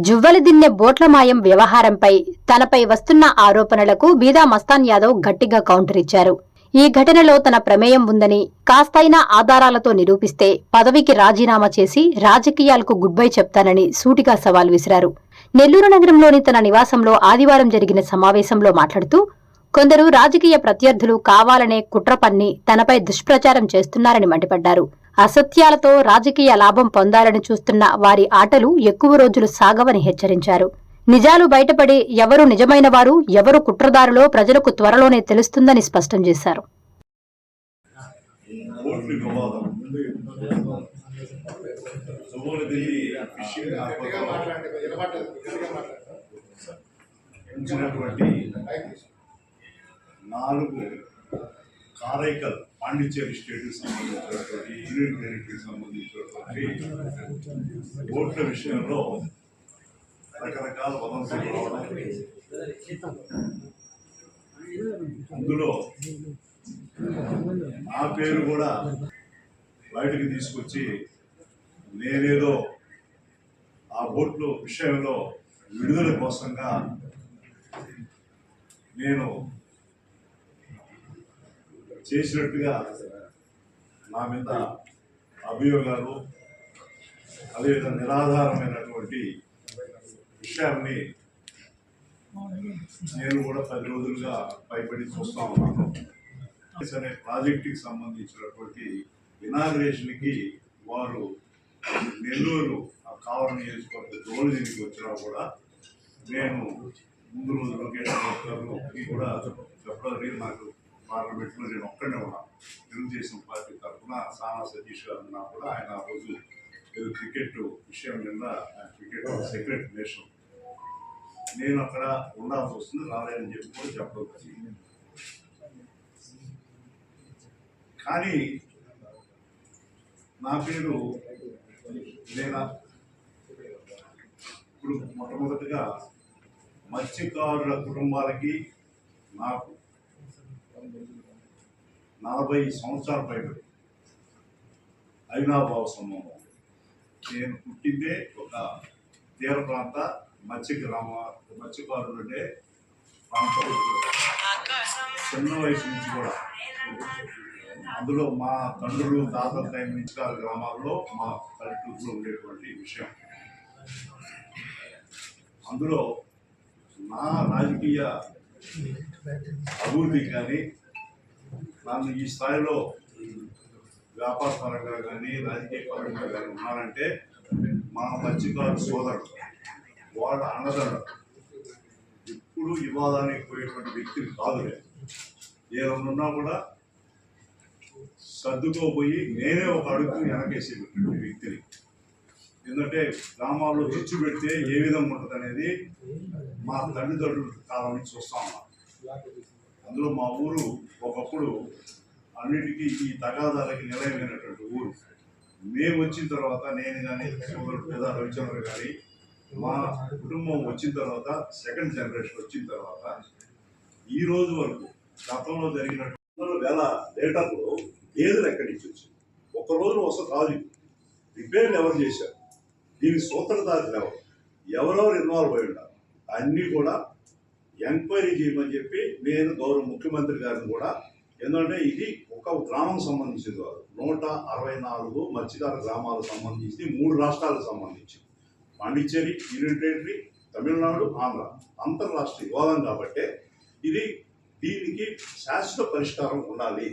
జువ్వలదిన్నె బోట్ల మాయం వ్యవహారంపై తనపై వస్తున్న ఆరోపణలకు బీదా మస్తాన్ యాదవ్ గట్టిగా కౌంటర్ ఇచ్చారు. ఈ ఘటనలో తన ప్రమేయం ఉందని కాస్తైనా ఆధారాలతో నిరూపిస్తే పదవికి రాజీనామా చేసి రాజకీయాలకు గుడ్ బై చెప్తానని సూటిగా సవాల్ విసిరారు. నెల్లూరు నగరంలోని తన నివాసంలో ఆదివారం జరిగిన సమావేశంలో మాట్లాడుతూ కొందరు రాజకీయ ప్రత్యర్థులు కావాలనే కుట్ర పన్ని తనపై దుష్ప్రచారం చేస్తున్నారని మండిపడ్డారు. అసత్యాలతో రాజకీయ లాభం పొందాలని చూస్తున్న వారి ఆటలు ఎక్కువ రోజులు సాగవని హెచ్చరించారు. నిజాలు బయటపడి ఎవరు నిజమైన వారు, ఎవరు కుట్రదారులో ప్రజలకు త్వరలోనే తెలుస్తుందని స్పష్టం చేశారు. కారైకల్ పాండిచ్చేరి స్టేట్కి సంబంధించినటువంటి యూనియన్ టెరిటరీకి సంబంధించినటువంటి ఓట్ల విషయంలో రకరకాల వదంతులు రావడం, అందులో నా పేరు కూడా బయటకు తీసుకొచ్చి నేనేదో ఆ ఓట్ల విషయంలో విడుదల కోసంగా నేను చేసినట్టుగా నా మీద అభియోగాలు, అదేవిధంగా నిరాధారమైనటువంటి విషయాన్ని నేను కూడా 10 రోజులుగా భయపడి చూస్తూ ఉన్నాను. అనే ప్రాజెక్టుకి సంబంధించినటువంటి ఇనాగ్రేషన్కి వారు నెల్లూరు కావలి నియోజకవర్గ జోలు దీనికి వచ్చినా కూడా నేను ముందు రోజు లొకేషన్ కూడా ఫిబ్రవరి నాకు పార్లమెంట్లో నేను ఒక్కడే ఉన్నాను. తెలుగుదేశం పార్టీ తరఫున సానా సతీష్ గారు ఉన్నా కూడా ఆయన ఆ రోజు క్రికెట్ విషయం మీద క్రికెట్ సెక్రటరీ నేషన్ నేను అక్కడ ఉండాల్సి వస్తుంది, రాలేదని చెప్పి కూడా చెప్పడం జరిగింది. కానీ నా పేరు నేను ఇప్పుడు మొట్టమొదటిగా మత్స్యకారుల కుటుంబాలకి నాకు 40 సంవత్సరాల పైబడి అవినాభావ సంబంధం. నేను పుట్టిందే ఒక తీర ప్రాంత మత్స్యకారులు ఉండే ప్రాంతం. చిన్న వయసు నుంచి కూడా అందులో మా తండ్రులు తాతల టైం నుంచి గ్రామాల్లో మా పల్లెటూరులో ఉండేటువంటి విషయం. అందులో నా రాజకీయ అభివృద్ధి కానీ నన్ను ఈ స్థాయిలో వ్యాపార పరంగా కానీ రాజకీయ పరంగా కానీ ఉన్నారంటే మా మత్స్యకారు సోదరుడు, వాళ్ళ అన్నదండ ఇప్పుడు వివాదానికి పోయేటువంటి వ్యక్తిని కాదులే. ఏమన్నా కూడా సర్దుకోపోయి నేనే ఒక అడుగు వెనకేసేటువంటి వ్యక్తిని. ఎందుకంటే గ్రామాల్లో చిచ్చు పెడితే ఏ విధంగా ఉంటుంది అనేది మా తల్లిదండ్రుల కాలం నుంచి చూస్తా ఉన్నాం. అందులో మా ఊరు ఒకప్పుడు అన్నిటికీ ఈ తగాదాలకి నిలయమైనటువంటి ఊరు. మేము వచ్చిన తర్వాత నేను కానీ సోదరుడు పెద్ద రవిచంద్ర కానీ మా కుటుంబం వచ్చిన తర్వాత సెకండ్ జనరేషన్ వచ్చిన తర్వాత ఈ రోజు వరకు గతంలో జరిగినటువంటి వేల లీటర్లు గేదెలు ఎక్కడి నుంచి వచ్చింది. ఒక రోజు వస్తుంది రాజు రిపేర్లు ఎవరు చేశారు, దీని సూత్రధారులు ఎవరెవరు ఇన్వాల్వ్ అయి ఉంటారు అన్నీ కూడా ఎంక్వైరీ చేయమని చెప్పి నేను గౌరవ ముఖ్యమంత్రి గారిని కూడా, ఎందుకంటే ఇది ఒక గ్రామం సంబంధించింది కాదు, 164 మత్స్యకార గ్రామాలకు సంబంధించి 3 రాష్ట్రాలకు సంబంధించి పాండిచ్చేరి, యూనియన్ టెరిటరీ, తమిళనాడు, ఆంధ్ర అంతర్రాష్ట్రీయ వివాదం కాబట్టి దీనికి శాశ్వత పరిష్కారం ఉండాలి.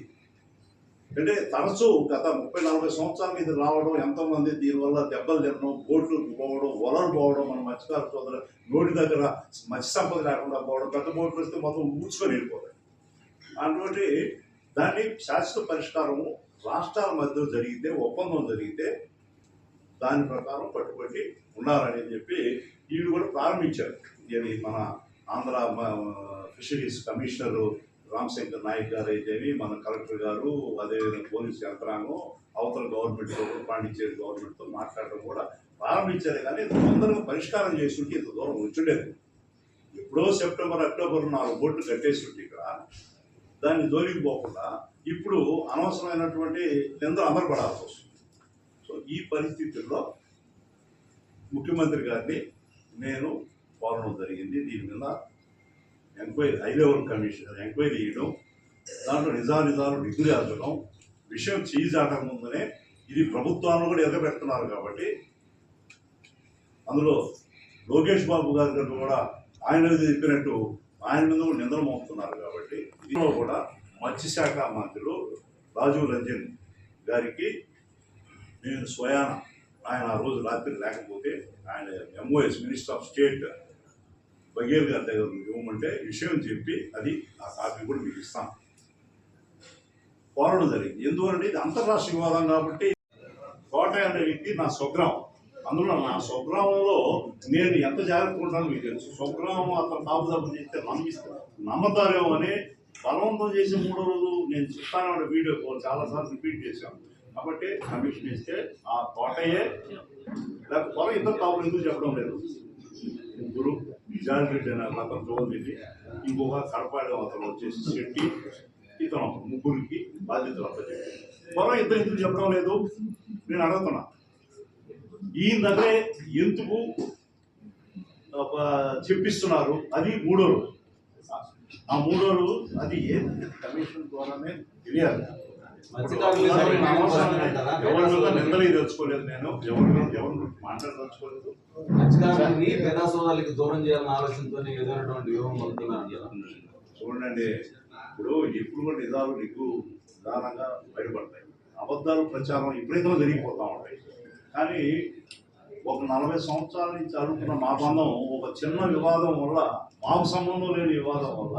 అంటే తరచూ గత 30-40 సంవత్సరాల మీద రావడం, ఎంతోమంది దీనివల్ల దెబ్బలు తినడం, బోట్లు పోవడం, వలలు పోవడం, మన మత్స్యకార సోదరు నోటి దగ్గర మత్స్య సంపద లేకుండా పోవడం, పెద్ద బోట్లు వస్తే మొత్తం ఊడ్చుకొని వెళ్ళిపోతాయి. అటువంటి దాన్ని శాశ్వత పరిష్కారము రాష్ట్రాల మధ్య జరిగితే, ఒప్పందం జరిగితే దాని ప్రకారం పట్టుబట్టి ఉండాలని చెప్పి వీళ్ళు కూడా ప్రారంభించారు. ఇది మన ఆంధ్ర ఫిషరీస్ కమిషనర్ రామశంకర్ నాయక్ గారు అయితేవి, మన కలెక్టర్ గారు, అదేవిధంగా పోలీసు యంత్రాంగం, అవతల గవర్నమెంట్తో పాండిచ్చేరి గవర్నమెంట్తో మాట్లాడడం కూడా ప్రారంభించారు. కానీ తొందరగా పరిష్కారం చేస్తుంటే ఇంత దూరం వచ్చుండేది. ఎప్పుడో సెప్టెంబర్, అక్టోబర్ 4 బోట్లు కట్టేస్తుంటే ఇక్కడ దాన్ని జోలికి పోకుండా ఇప్పుడు అనవసరమైనటువంటి నిందలు అమరపడాల్సి వస్తుంది. సో ఈ పరిస్థితుల్లో ముఖ్యమంత్రి గారిని నేను కోరడం జరిగింది. దీని మీద enquiry high level commission enquiry చేయడం, దాంట్లో నిజాలు నిగ్గుదేర్చడం, విషయం చేజాటం ముందునే ఇది ప్రభుత్వాలను కూడా ఎగబెడుతున్నారు కాబట్టి అందులో లోకేష్ బాబు గారి కూడా ఆయన చెప్పినట్టు ఆయన మీద కూడా నిందలు మోపుతున్నారు కాబట్టి దీనిలో కూడా మత్స్యశాఖ మంత్రులు రాజీవ్ రంజన్ గారికి నేను స్వయాన ఆయన ఆ రోజు రాత్రి లేకపోతే ఆయన MOs minister of state Baghel గారి దగ్గర ఇవ్వమంటే విషయం చెప్పి అది ఆ కాపీ కూడా మీకు ఇస్తాను కోరడం జరిగింది. ఎందుకంటే ఇది అంతర్రాష్ట్రీయ వివాదం కాబట్టి కోటయ్య అనే వ్యక్తి నా స్వగ్రామం. అందులో నా స్వగ్రామంలో నేను ఎంత జాగ్రత్త ఉంటానో మీకు తెలుసు. స్వగ్రామం అతను కాపుదాపు చేస్తే నమ్మతారేమో అని బలవంతం చేసి 3వ రోజు నేను చెప్తాను వీడియో చాలాసార్లు రిపీట్ చేశాను. కాబట్టి కమిషన్ ఇస్తే ఆ కోటయ్యే లేకపోతే ఇద్దరు కాపులు ఎందుకు చెప్పడం లేదు. ముగ్గురు విజయారెడ్డి అనే అతను జోల్రెడ్డి, ఇంకొక కడపాడు అతను వచ్చేసి శెట్టి, ఇతను ముగ్గురికి బాధ్యతలు అప్పచెప్పారు. పొలం ఇద్దరు ఎందుకు చెప్పడం లేదు నేను అడుగుతున్నా. ఈయన దగ్గరే ఎందుకు చెప్పిస్తున్నారు? అది 3వ రోజు. ఆ 3వ రోజు అది ఏ కమిషన్ ద్వారానే తెలియాలి. ఎవరి మీద నిందలు తెలుసుకోలేదు, నేను ఎవరు మాట్లాడదలుచుకోలేదు. పేద సోదరులకి దూరం చేయాలన్న ఆలోచనతో ఎదురైనటువంటి చూడండి, ఇప్పుడు కూడా నిజాలు నీకు నిదానంగా బయటపడతాయి. అబద్ధాలు ప్రచారం విపరీతంగా జరిగిపోతూ ఉంటాయి. కానీ ఒక 40 సంవత్సరాల నుంచి అడుగుతున్న మా బంధం ఒక చిన్న వివాదం వల్ల, మాకు సంబంధం లేని వివాదం వల్ల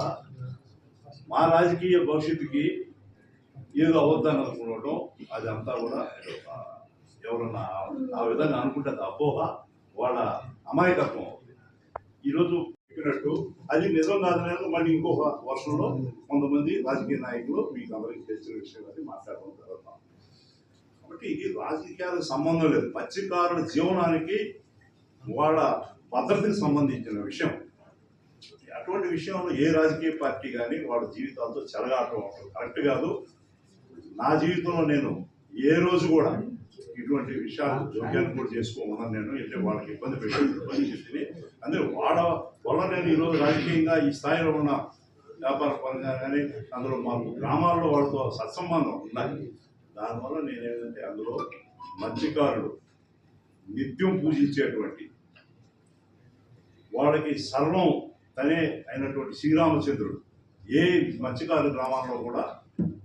మా రాజకీయ భవిష్యత్తుకి ఏదో అవద్దని అనుకోవడం, అదంతా కూడా ఎవరన్నా ఆ విధంగా అనుకుంటే అది అపోహ, వాళ్ళ అమాయకత్వం. ఈరోజు చెప్పినట్టు అది నిజం కాదనేది మళ్ళీ ఇంకొక వర్షంలో కొంతమంది రాజకీయ నాయకులు మీకు అందరికీ తెలిసిన విషయం అది మాట్లాడడం జరుగుతాం. కాబట్టి ఇది రాజకీయాలకు సంబంధం లేదు. మత్స్యకారుల జీవనానికి వాళ్ళ భద్రతకి సంబంధించిన విషయం. అటువంటి విషయంలో ఏ రాజకీయ పార్టీ కానీ వాళ్ళ జీవితాలతో చెలగాటం కరెక్ట్ కాదు. నా జీవితంలో నేను ఏ రోజు కూడా ఇటువంటి విషయాలు జోక్యాన్ని కూడా చేసుకోమన్నాను. నేను అంటే వాళ్ళకి ఇబ్బంది పెట్టింది. అందుకే వాళ్ళ వల్ల నేను ఈరోజు రాజకీయంగా ఈ స్థాయిలో ఉన్న వ్యాపార పరంగా కానీ అందులో మాకు గ్రామాల్లో వాళ్ళతో సత్సంబంధం ఉన్నాయి. దానివల్ల నేనేంటంటే అందులో మత్స్యకారులు నిత్యం పూజించేటువంటి వాళ్ళకి సర్వం తనే అయినటువంటి శ్రీరామచంద్రుడు ఏ మత్స్యకారు గ్రామాల్లో కూడా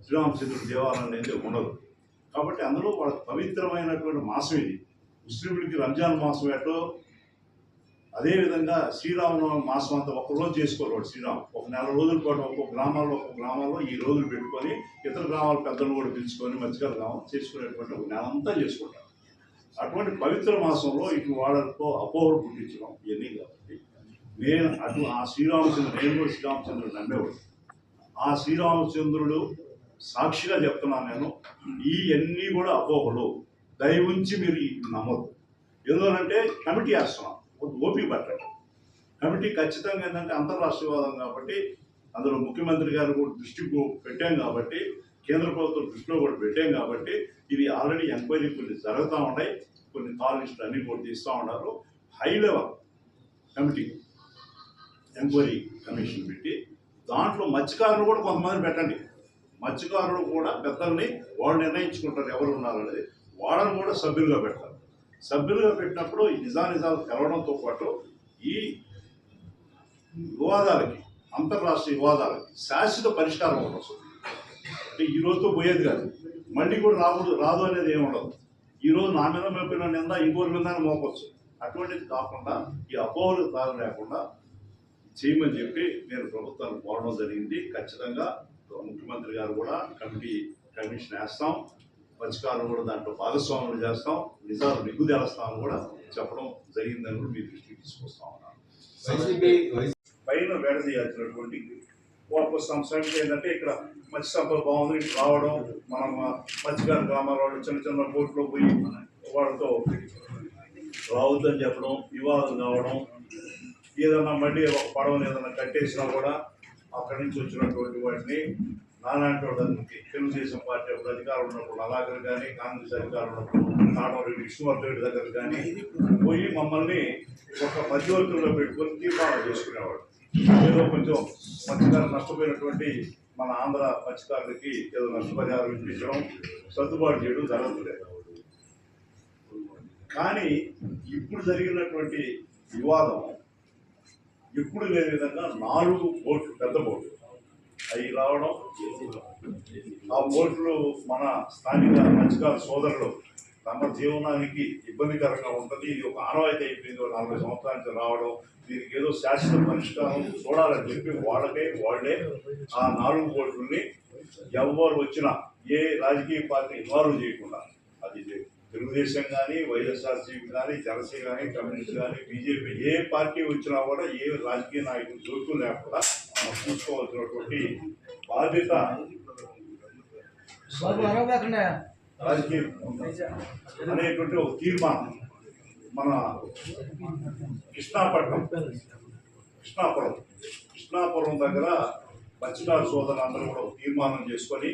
శ్రీరామచంద్రుడు దేవాలయం అనేది ఉండదు. కాబట్టి అందులో వాళ్ళ పవిత్రమైనటువంటి మాసం ఇది. ముస్లింలకి రంజాన్ మాసం ఏటో అదేవిధంగా శ్రీరామనవమి మాసం అంతా ఒక్కరోజు చేసుకోరు. శ్రీరామ్ ఒక 4 రోజుల పాటు ఒక్కొక్క గ్రామాల్లో ఈ రోజులు పెట్టుకొని ఇతర గ్రామాల పెద్దలు కూడా పిలుచుకొని మత్స్యకారు గ్రామం చేసుకునేటువంటి ఒక నెల అంతా చేసుకుంటారు. అటువంటి పవిత్ర మాసంలో ఇటు వాళ్ళతో అపోహలు పుట్టించడం ఇవన్నీ కాబట్టి నేను ఆ శ్రీరామచంద్రుడు, నేను కూడా శ్రీరామచంద్రుడు నమ్మేవాడు. ఆ శ్రీరామచంద్రుడు సాక్షిగా చెప్తున్నాను నేను, ఇవన్నీ కూడా అపోహలు. దయవుంచి మీరు నమ్మదు. ఎందుకంటే కమిటీ వేస్తున్నాం, ఓపిక పట్టండి. కమిటీ ఖచ్చితంగా ఏంటంటే అంతర్రాష్ట్రీయ వివాదం కాబట్టి అందులో ముఖ్యమంత్రి గారు కూడా దృష్టికి పెట్టాం కాబట్టి, కేంద్ర ప్రభుత్వం దృష్టిలో కూడా పెట్టాం కాబట్టి ఇది ఆల్రెడీ ఎంక్వైరీ కొన్ని జరుగుతూ ఉన్నాయి. కొన్ని కాల్ లిస్టులు అన్నీ కూడా తీస్తూ ఉన్నారు. High level committee enquiry commission పెట్టి దాంట్లో మత్స్యకారులు కూడా కొంతమంది పెట్టండి. మత్స్యకారులు కూడా పెద్దల్ని వాళ్ళు నిర్ణయించుకుంటారు ఎవరు ఉన్నారనేది. వాళ్ళని కూడా సభ్యులుగా పెడతారు. సభ్యులుగా పెట్టినప్పుడు ఈ నిజాలు తెలవడంతో పాటు ఈ వివాదాలకి, అంతర్రాష్ట్రీయ వివాదాలకి శాశ్వత పరిష్కారం ఒకటి వస్తుంది. అంటే ఈ రోజుతో పోయేది కాదు, మళ్ళీ కూడా రాదు అనేది ఏమి ఉండదు. ఈరోజు నా మీద మోపిన నింద ఇంకోరి మీద మోపచ్చు. అటువంటిది కాకుండా ఈ అపోహలు తాగు లేకుండా చేయమని చెప్పి నేను ప్రభుత్వాన్ని కోరడం జరిగింది. ఖచ్చితంగా ముఖ్యమంత్రి గారు కూడా కమిషన్ వేస్తాం, మత్స్యకారులు కూడా దాంట్లో భాగస్వాములు చేస్తాం, నిజాలు నిగ్గుదేస్తామని కూడా చెప్పడం జరిగిందని కూడా మీ దృష్టికి తీసుకొస్తా ఉన్నాను. పైన వేడదీయాల్సినటువంటి సంస్థ ఏంటంటే ఇక్కడ మత్స్య సంపద బాగుంది, ఇటు రావడం, మనం మత్స్యకారు గ్రామాల వాళ్ళు చిన్న బోట్లో పోయి వాళ్ళతో రావద్దని చెప్పడం, వివాదం కావడం, ఏదన్నా మళ్ళీ ఒక పడవని ఏదన్నా కట్టేసినా కూడా అక్కడి నుంచి వచ్చినటువంటి వాటిని నాలాంటి వాళ్ళకి తెలుగుదేశం పార్టీ అప్పుడు అధికారం ఉన్నప్పుడు అలాగని కానీ కాంగ్రెస్ అధికారం ఉన్నప్పుడు నాటరెడ్డి విష్ణువర్ధన్ రెడ్డి దగ్గర కానీ పోయి మమ్మల్ని ఒక మధ్యవర్తుల్లో పెట్టుకొని తీర్మానం చేసుకునేవాడు. ఏదో కొంచెం మత్స్యకారులు నష్టపోయినటువంటి మన ఆంధ్ర మత్స్యకారులకి ఏదో నష్టపరిహారం ఇప్పించడం, సర్దుబాటు చేయడం జరుగుతుంది. కానీ ఇప్పుడు జరిగినటువంటి వివాదం ఎప్పుడు లేని విధంగా 4 బోట్లు, పెద్ద బోట్లు అవి రావడం, ఆ బోట్లు మన స్థానిక మత్స్యకార సోదరులు తమ జీవనానికి ఇబ్బందికరంగా ఉంటుంది, ఇది ఒక ఆనవాయితీ అయిపోయింది 40 సంవత్సరాల నుంచి రావడం, దీనికి ఏదో శాశ్వత పరిష్కారం చూడాలని చెప్పి వాళ్ళే ఆ 4 బోట్లని ఎవరు వచ్చినా ఏ రాజకీయ పార్టీ ఇన్వాల్వ్ చేయకుండా, అది తెలుగుదేశం కానీ, వైఎస్ఆర్సీపీ కానీ, జనసేన కానీ, కమ్యూనిస్ట్ కానీ, బీజేపీ ఏ పార్టీ వచ్చినా కూడా ఏ రాజకీయ నాయకులు జోక్యం లేకుండా మనం చూసుకోవాల్సినటువంటి బాధ్యత రాజకీయ అనేటువంటి ఒక తీర్మానం మన కృష్ణాపురం దగ్గర మత్స్యకార సోదరులు అందరూ కూడా ఒక తీర్మానం చేసుకొని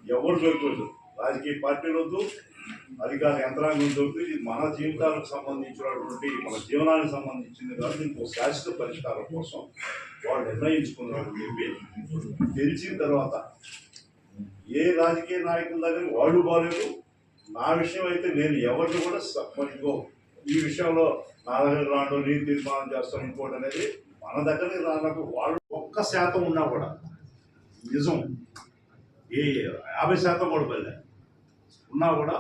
ఎవరు జోక్యం రాజకీయ పార్టీలు వద్దు, అధికార యంత్రాంగం దొరికి ఇది మన జీవితాలకు సంబంధించినటువంటి మన జీవనానికి సంబంధించింది కాదు, దీనికి ఒక శాశ్వత పరిష్కారం కోసం వాళ్ళు నిర్ణయించుకున్నారని చెప్పి తెలిసిన తర్వాత ఏ రాజకీయ నాయకుల దగ్గర వాళ్ళు బాగాలేదు. నా విషయం అయితే నేను ఎవరిని కూడా మరి ఈ విషయంలో నా దగ్గర రాండో నేను తీర్మానం చేస్తాను ఇంకోటి అనేది మన దగ్గర రానకు వాళ్ళు 1% ఉన్నా కూడా నిజం ఏ 50% కూడా వెళ్ళా ఉన్నా కూడా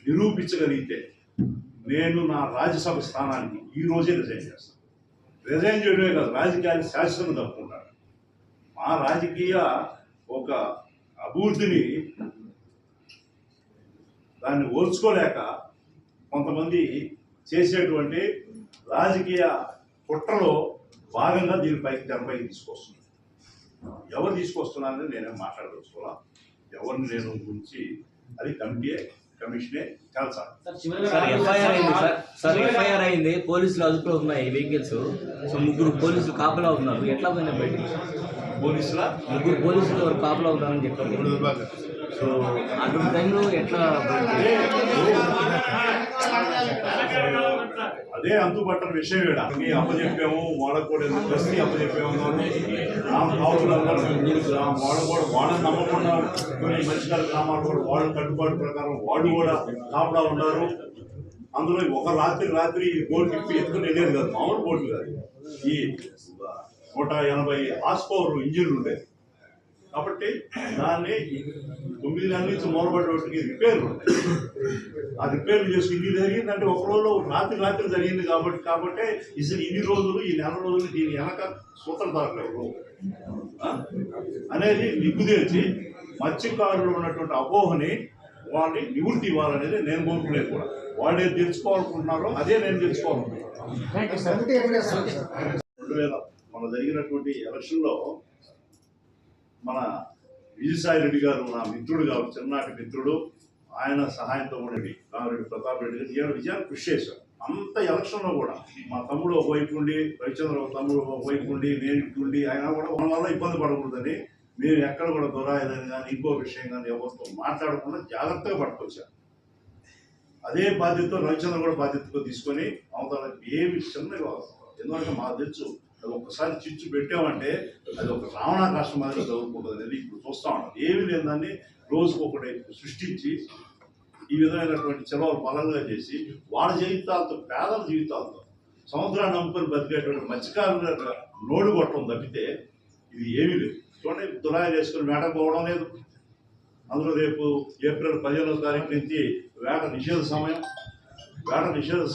నిరూపించగలిగితే నేను నా రాజ్యసభ స్థానానికి ఈ రోజే రిజైన్ చేస్తాను. రిజైన్ చేయడమే కాదు, రాజకీయాన్ని శాశ్వతంగా తప్పుకుంటాను. మా రాజకీయ ఒక అభివృద్ధిని దాన్ని ఓర్చుకోలేక కొంతమంది చేసేటువంటి రాజకీయ కుట్రలో భాగంగా దీనిపైకి తెరపైకి తీసుకొస్తున్నారు. ఎవరు తీసుకొస్తున్నారని నేనేం మాట్లాడదలుచుకోవాలా, ఎవరిని నేను గురించి అది కమిషనే కాల్చాలి. ఎఫ్ఐఆర్ అయింది, పోలీసులు అదుపులో ఉన్నాయి వెహికల్స్. సో 3 పోలీసులు కాపలా ఉన్నారు, ఎట్లా పోయినా బయటికి? 3 పోలీసులు కాపలా ఉన్నారని చెప్పారు. సో అటువంటి టైంలో ఎట్లా అదే అంతుపట్టని విషయం అప్పచెప్పాము, వాళ్ళకు కూడా బస్తీ అప్పచెప్పాము, వాళ్ళని నమ్మకుండా కొన్ని మత్స్యకార గ్రామాలు కూడా వాళ్ళ కట్టుబాటు ప్రకారం వాళ్ళు కూడా కాపలా ఉన్నారు. అందులో ఒక రాత్రి బోట్ ఇప్పి ఎత్తుకుని వెళ్ళేది కాదు, మామూలు బోట్లు కాదు, ఈ 180 హార్స్ పవర్ ఇంజిన్లు ఉండేది. కాబట్టి దాన్ని 9 నెలల నుంచి మూలబడి రిపేర్లు ఉంటాయి. ఆ రిపేర్లు చేసి ఇన్ని జరిగిందంటే ఒక రోజు రాత్రి జరిగింది కాబట్టి ఇసలు ఇన్ని రోజులు ఈ నెల రోజులు దీని వెనక సూత్రధారులు అనేది నిగ్గుదేర్చి మత్స్యకారులు ఉన్నటువంటి అపోహని వాళ్ళని నివృత్తి ఇవ్వాలనేది నేను కోరుకునేది కూడా. వాళ్ళు ఏది తెలుసుకోవాలనుకుంటున్నారో అదే నేను తెలుసుకోవాలనుకుంటున్నాను. 2000 మన జరిగినటువంటి ఎలక్షన్లో మన విజయసాయి రెడ్డి గారు నా మిత్రుడు కాదు, చిన్ననాటి మిత్రుడు, ఆయన సహాయంతో ఉండేది రామిరెడ్డి ప్రతాప్ రెడ్డి గారు విజయాన్ని కృషి చేశారు. అంత ఎలక్షన్లో కూడా మా తమ్ముడు ఒకవైపు ఉండి, రవిచంద్ర తమ్ముడు ఒకవైపు ఉండి, నేను ఇట్లుండి, ఆయన కూడా మన వల్ల ఇబ్బంది పడకూడదని మేము ఎక్కడ కూడా దొరాయదని కానీ ఇంకో విషయం కానీ ఎవరితో మాట్లాడకుండా జాగ్రత్తగా పట్టుకొచ్చాను. అదే బాధ్యతతో రవిచంద్ర కూడా బాధ్యతగా తీసుకొని అవతల ఏమి చిన్నగా, ఎందుకంటే మాకు తెలుసు అది ఒక్కసారి చిచ్చు పెట్టామంటే అది ఒక రావణాకాశం మాదిరి చదువుకుంటుంది అనేది ఇప్పుడు చూస్తూ ఉంటాం. ఏమి లేని దాన్ని రోజుకొకటి సృష్టించి ఈ విధమైనటువంటి చెలవలు బలంగా చేసి వాళ్ళ జీవితాలతో, పేదల జీవితాలతో, సముద్రాన్ని నమ్ముకొని బతికేటువంటి మత్స్యకారుల నోడు కొట్టడం తప్పితే ఇది ఏమీ లేదు. చూడండి, దురాయిలు వేసుకుని వేటకు పోవడం లేదు. అందులో రేపు ఏప్రిల్ 15వ తారీఖు నుంచి వేట నిషేధ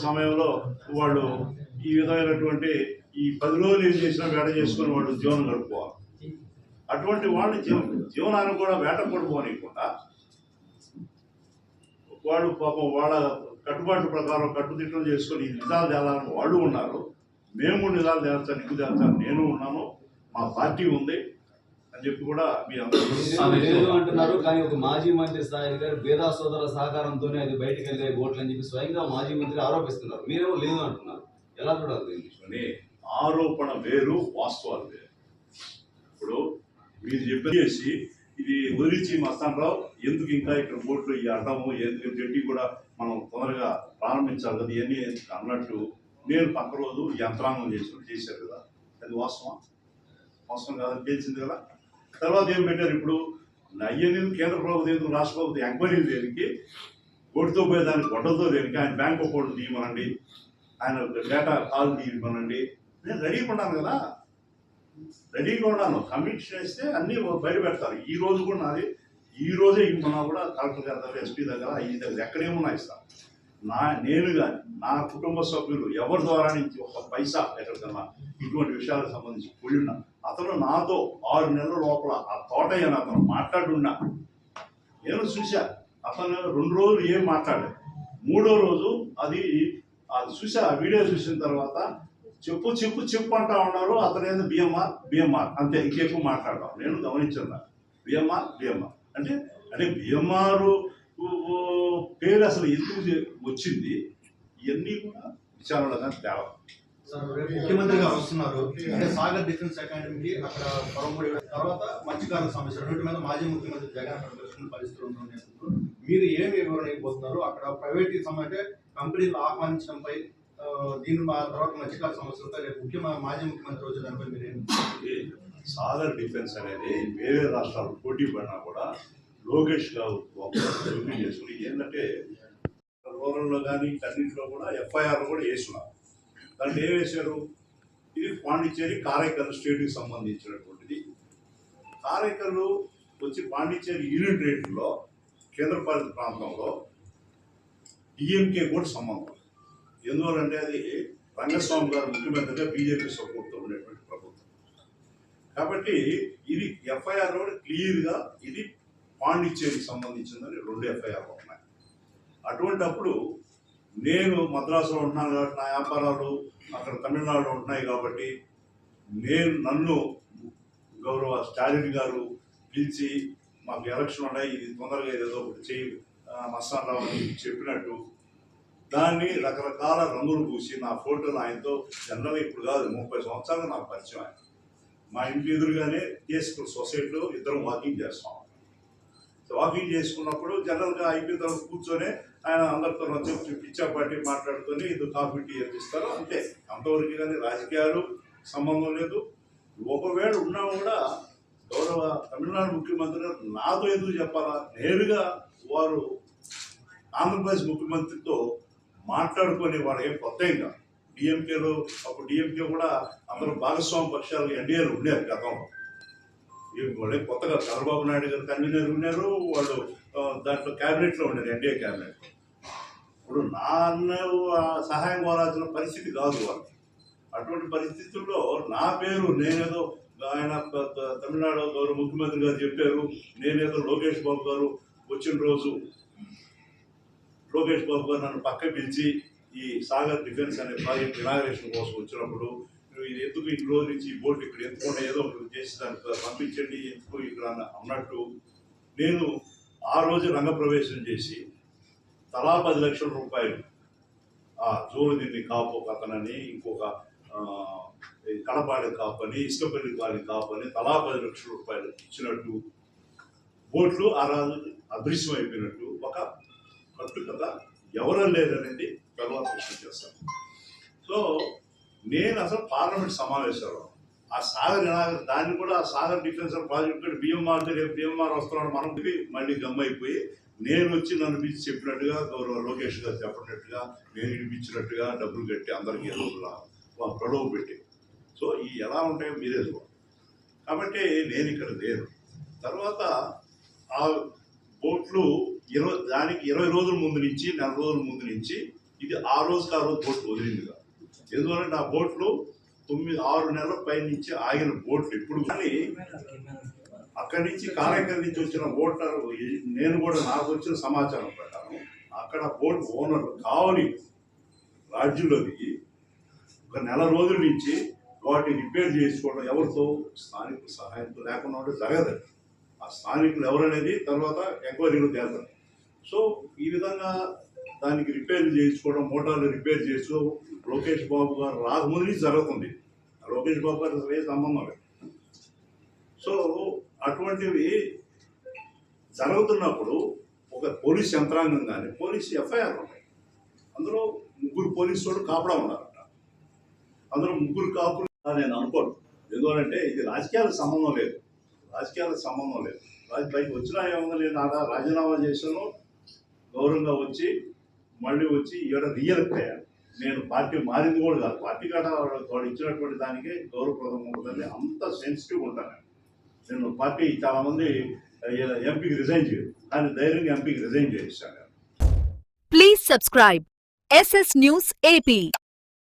సమయంలో వాళ్ళు ఈ విధమైనటువంటి ఈ 10 రోజులు ఏం చేసినా వేట చేసుకుని వాళ్ళు జీవనం గడుపుకోవాలి. అటువంటి వాళ్ళని జీవనాన్ని కూడా వేట పడిపోనివ్వకుండా వాళ్ళు పాపం వాళ్ళ కట్టుబాటు ప్రకారం కట్టుదిట్టం చేసుకొని ఈ నిజాలు తేలాలని వాళ్ళు ఉన్నారు. మేము నిజాలు తేల్చాలి, నిగ్గు తేల్చాలి, నేను ఉన్నాను, మా పార్టీ ఉంది అని చెప్పి కూడా మీరు అందరూ అంటున్నారు. కానీ ఒక మాజీ మంత్రి స్థాయి గారు భేదా సోదరుల సహకారంతోనే అది బయటకు వెళ్ళే ఓట్లు అని చెప్పి స్వయంగా మాజీ మంత్రి ఆరోపిస్తున్నారు. మీరేమో లేదు అంటున్నారు. ఎలా చూడాలి? ఆరోపణ వేరు, వాస్తవాలు వేరు. ఇప్పుడు మీరు చెప్పేసి ఇది వదిలించి మస్తానరావు ఎందుకు ఇంకా ఇక్కడ బోట్లు ఈ అడ్డము ఎందుకు జడ్డి కూడా మనం తొందరగా ప్రారంభించాలి కదా ఇవన్నీ అన్నట్టు నేను పక్క రోజు యంత్రాంగం చేశారు కదా అది వాస్తవం కాదని తెలిసింది కదా. తర్వాత ఏం పెట్టారు ఇప్పుడు అయ్యని కేంద్ర ప్రభుత్వం ఎందుకు రాష్ట్ర ప్రభుత్వం ఎంక్వైరీలు దేనికి ఓటుతో పోయే దానికి గొడ్డలతో దేనికి ఆయన బ్యాంక్ అకౌంట్ తీయమనండి ఆయన డేటా కాల్ తీయమనండి నేను రెడీగా ఉన్నాను కదా రెడీగా ఉన్నాను కమిట్ చేస్తే అన్నీ బయట పెడతారు. ఈ రోజు కూడా నాది ఈ రోజే ఇమ్మన్నా కూడా కలెక్టర్ గారి దగ్గర ఎస్పీ దగ్గర ఈ దగ్గర ఎక్కడేమన్నా ఇస్తాను. నేను కానీ నా కుటుంబ సభ్యులు ఎవరి ద్వారా నుంచి ఒక పైసా ఎక్కడికన్నా ఇటువంటి విషయాలకు సంబంధించి పోయినా అతను నాతో 6 నెలల లోపల ఆ తోటయ్యని అతను మాట్లాడున్నా నేను చూశా. అతను 2 రోజులు ఏం మాట్లాడలేదు. 3వ రోజు అది చూసా. ఆ వీడియో చూసిన తర్వాత చెప్పు అంటా ఉన్నారు. అతను ఏదో బిఎంఆర్ అంతే ఇంకెక్కువ మాట్లాడదాం. నేను గమనించాను బిఎంఆర్ అంటే బిఎంఆర్ పేరు అసలు ఎందుకు వచ్చింది ఇవన్నీ కూడా విచారణగా తేడా. ముఖ్యమంత్రి గారు వస్తున్నారు అంటే సాగర్ డిఫెన్స్ అకాడమీకి అక్కడ పొరపడి తర్వాత మత్స్యకారుల సమస్య రెండింటి మీద మాజీ ముఖ్యమంత్రి జగన్ అక్కడ ప్రశ్న పరిస్థితులు ఉంటున్నారు. మీరు ఏమి వివరణ ఇవ్వబోతున్నారు? అక్కడ ప్రైవేట్ అంటే కంపెనీలు ఆహ్వానించడంపై దీని తర్వాత మత్స్యకారుల సమస్యలపై రేపు మాజీ ముఖ్యమంత్రి వచ్చే దానిపై మీరేం? సాగర్ డిఫెన్స్ అనేది వేరే రాష్ట్రాలు పోటీ పడినా కూడా లోకేష్ గారు చేసుకుని ఏంటంటే రూరల్లో కానీ అన్నింటిలో కూడా ఎఫ్ఐఆర్ కూడా వేస్తున్నారు. దాంట్లో ఏం వేశారు? ఇది పాండిచ్చేరి కారైకల్ స్టేట్కి సంబంధించినటువంటిది. కారైకల్ వచ్చి పాండిచ్చేరి యూనిట్ రేట్లో కేంద్రపాలిత ప్రాంతంలో డిఎంకే కూడా సంబంధం. ఎందువల్లంటే అది రంగస్వామి గారు ముఖ్యమంత్రిగా బీజేపీ సపోర్ట్తో ఉండేటువంటి ప్రభుత్వం కాబట్టి ఇది ఎఫ్ఐఆర్ కూడా క్లియర్గా ఇది పాండిచ్చేరికి సంబంధించిందని 2 ఎఫ్ఐఆర్లు ఉన్నాయి. అటువంటప్పుడు నేను మద్రాసులో ఉంటున్నాను కాబట్టి నా వ్యాపారాలు అక్కడ తమిళనాడులో ఉంటున్నాయి కాబట్టి నన్ను గౌరవ స్టాలిన్ గారు పిలిచి మాకు ఎలక్షన్ ఉన్నాయి ఇది తొందరగా ఏదో ఒకటి చేయి మస్తానరావు అని చెప్పినట్టు దాన్ని రకరకాల రంగులు పూసి నా ఫోటోలు ఆయనతో జనరల్గా ఇప్పుడు కాదు 30 సంవత్సరాలు నాకు పరిచయం. ఆయన మా ఇంటి ఎదురుగానే టీఎస్పీ సొసైటీలో ఇద్దరం వాకింగ్ చేస్తాం. వాకింగ్ చేసుకున్నప్పుడు జనరల్గా అయిపోయిన తర్వాత కూర్చొని ఆయన అందరితో వచ్చి పిచ్చాపాటి మాట్లాడుకొని ఇది కాఫీ టీ ఇస్తారు అంతే. అంతవరకు కానీ రాజకీయాలు సంబంధం లేదు. ఒకవేళ ఉన్నా కూడా గౌరవ తమిళనాడు ముఖ్యమంత్రి గారు నాతో ఎందుకు చెప్పాలా? నేరుగా వారు ఆంధ్రప్రదేశ్ ముఖ్యమంత్రితో మాట్లాడుకొని వాడు ఏం కొత్త ఇంకా డిఎంకేలో అప్పుడు డిఎంకే కూడా అందరూ భాగస్వామి పక్షాలు ఎన్డీఏలు ఉండేది గతంలో. వాళ్ళే కొత్తగా చంద్రబాబు నాయుడు గారు కన్వీనర్ ఉన్నారు. వాళ్ళు దాంట్లో క్యాబినెట్లో ఉండేది ఎన్డీఏ క్యాబినెట్. ఇప్పుడు సహాయం కోరాల్సిన పరిస్థితి కాదు వాళ్ళు. అటువంటి పరిస్థితుల్లో నా పేరు నేనేదో ఆయన తమిళనాడు గౌరవ ముఖ్యమంత్రి గారు చెప్పారు నేనేదో లోకేష్ బాబు గారు వచ్చిన రోజు లోకేష్ బాబు గారు నన్ను పక్క పిలిచి ఈ సాగర్ డిఫెన్స్ అనే ప్రాజెక్ట్ ఇనాగరేషన్ కోసం వచ్చినప్పుడు ఇది ఎందుకు ఈ రోజు నుంచి ఈ బోర్డు ఇక్కడ ఎందుకుండా ఏదో ఒకటి చేసి దానికి పంపించండి ఎందుకు ఇక్కడ అన్నట్టు నేను ఆ రోజు రంగప్రవేశం చేసి తలా 10 లక్షల రూపాయలు జోలుదిన్ని కాపు ఒక అతనని ఇంకొక కడపాడి కాపు అని ఇసుకపల్లి వారి కాపు అని తలా 10 లక్షల రూపాయలు ఇచ్చినట్టు బోట్లు ఆ రోజు అదృశ్యం అయిపోయినట్టు ఒక కట్టుకథ ఎవరూ లేదనేది తర్వాత ప్రశ్న చేస్తాను. సో నేను అసలు పార్లమెంట్ సమావేశాలు ఆ సాగర్ దాన్ని కూడా ఆ సాగర్ డిఫెన్స్ ప్రాజెక్ట్ బిఎంఆర్ రేపు బిఎంఆర్ వస్తున్నాడు మనం మళ్ళీ గమ్మైపోయి నేను వచ్చి నన్ను పిలిచి చెప్పినట్టుగా గౌరవ లోకేష్ గారు చెప్పినట్టుగా నేను వినిపించినట్టుగా డబ్బులు కట్టి అందరికీ ఏదో ప్రలోభ పెట్టి సో ఈ ఎలా ఉంటాయో మీరే చూడండి. కాబట్టి నేను ఇక్కడ లేను. తర్వాత ఆ బోట్లు దానికి 20 రోజుల ముందు నుంచి 4 రోజుల ముందు నుంచి ఇది ఆ రోజుకి ఆ రోజు బోట్లు వదిలింది కాదు. ఎందుకంటే ఆ బోట్లు 6 నెలల పై నుంచి ఆగిన బోట్లు ఇప్పుడు కానీ అక్కడి నుంచి కారైకల్ నుంచి వచ్చిన ఓటర్ నేను కూడా నాకు వచ్చిన సమాచారం ప్రకారం అక్కడ బోట్ ఓనర్ కావలి రాజ్యంలో దిగి 1 నెల రోజుల నుంచి వాటిని రిపేర్ చేసుకోవడం ఎవరితో స్థానికుల సహాయంతో లేకుండా ఉంటే జరగదు. ఆ స్థానికులు ఎవరనేది తర్వాత ఎంక్వైరీలో తేలుతారు. సో ఈ విధంగా దానికి రిపేర్ చేయించుకోవడం మోటార్లు రిపేర్ చేసుకో లోకేష్ బాబు గారు రాకముందు నుంచి జరుగుతుంది. లోకేష్ బాబు గారు ఏ సంబంధం లేదు. సో అటువంటివి జరుగుతున్నప్పుడు ఒక పోలీస్ యంత్రాంగం కానీ పోలీస్ ఎఫ్ఐఆర్ ఉన్నాయి, అందులో 3 పోలీసు వాళ్ళు కాపలా ఉన్నారట. అందులో 3 కాపులు నేను అనుకోను. ఎందుకంటే ఇది రాజకీయాలకు సంబంధం లేదు, బయటకు వచ్చినా ఏమన్నా నేను ఆడ రాజీనామా చేశాను, గౌరవంగా వచ్చి మళ్ళీ వచ్చి ఇక్కడ రియల్ అయ్యాను. నేను పార్టీ మారింది కూడా కాదు, పార్టీ కాడ వాడు ఇచ్చినటువంటి దానికి గౌరవప్రదం ఉంటుందని అంత సెన్సిటివ్ ఉంటాను. నేను పార్టీ చాలామంది ఎంపీకి రిజైన్ చేయరు, కానీ ధైర్యంగా ఎంపీకి రిజైన్ చేశాను. Please subscribe SS News AP.